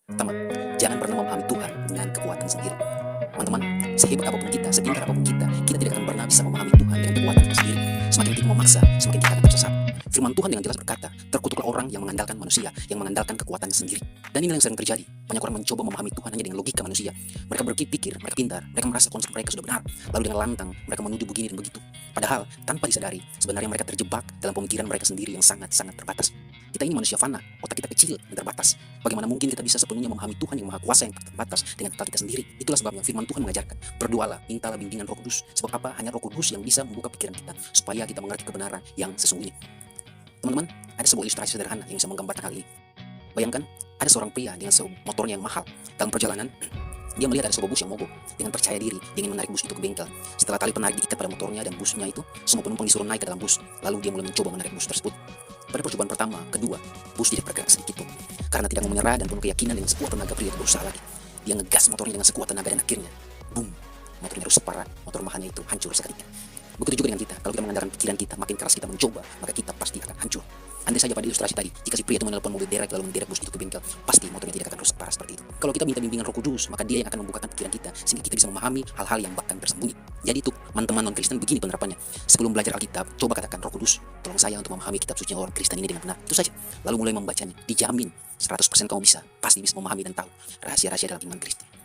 Pertama, jangan pernah memahami Tuhan dengan kekuatan sendiri. Teman-teman, sehebat apapun kita, sepintar apapun kita tidak akan pernah bisa memahami Tuhan dengan kekuatan kita sendiri. Semakin kita memaksa, semakin kita akan tersesat. Firman Tuhan dengan jelas berkata, terkutuklah orang yang mengandalkan manusia, yang mengandalkan kekuatannya sendiri. Dan inilah yang sering terjadi. Banyak orang mencoba memahami Tuhan hanya dengan logika manusia. Mereka berpikir, mereka pintar, mereka merasa konsep mereka sudah benar. Lalu dengan lantang, mereka menuduh begini dan begitu. Padahal, tanpa disadari, sebenarnya mereka terjebak dalam pemikiran mereka sendiri yang sangat-sangat terbatas. Kita ini manusia fana, otak kita kecil dan terbatas. Bagaimana mungkin kita bisa sepenuhnya memahami Tuhan yang Maha Kuasa yang tak terbatas dengan akal kita sendiri? Itulah sebabnya firman Tuhan mengajarkan, berdoalah, mintalah bimbingan Roh Kudus. Sebab apa? Hanya Roh Kudus yang bisa membuka pikiran kita supaya kita mengerti kebenaran yang sesungguhnya. Teman-teman, ada sebuah ilustrasi sederhana yang bisa menggambarkan hal ini. Bayangkan, ada seorang pria dengan sebuah motornya yang mahal. Dalam perjalanan, dia melihat ada sebuah bus yang mogok. Dengan percaya diri, dia ingin menarik bus itu ke bengkel. Setelah tali penarik diikat pada motornya dan busnya itu, semua penumpang disuruh naik ke dalam bus. Lalu dia mulai mencoba menarik bus tersebut. Pada percobaan pertama, kedua, bus tidak bergerak sedikit pun. Karena tidak mau menyerah dan penuh keyakinan dengan sekuat tenaga, pria itu berusaha lagi. Dia ngegas motornya dengan sekuat tenaga dan akhirnya, boom, motornya rusak parah, motor mahalnya itu hancur seketika. Begitu juga dengan kita, kalau kita mengandalkan pikiran kita, makin keras kita mencoba, maka kita pasti akan hancur. Andai saja pada ilustrasi tadi, jika si pria itu menelpon mobil derek lalu menderek bus itu ke bengkel, pasti motornya tidak akan rusak parah seperti itu. Kalau kita minta bimbingan Roh Kudus, maka dia yang akan membukakan pikiran kita, sehingga kita bisa memahami hal-hal yang bahkan tersembunyi. Jadi itu, teman-teman non-Kristen, begini penerapannya. Sebelum belajar Alkitab, coba katakan, Roh Kudus, tolong saya untuk memahami kitab suci orang Kristen ini dengan benar. Itu saja. Lalu mulai membacanya, dijamin 100% kamu bisa, pasti bisa memahami dan tahu rahasia-rahasia dalam iman Kristen.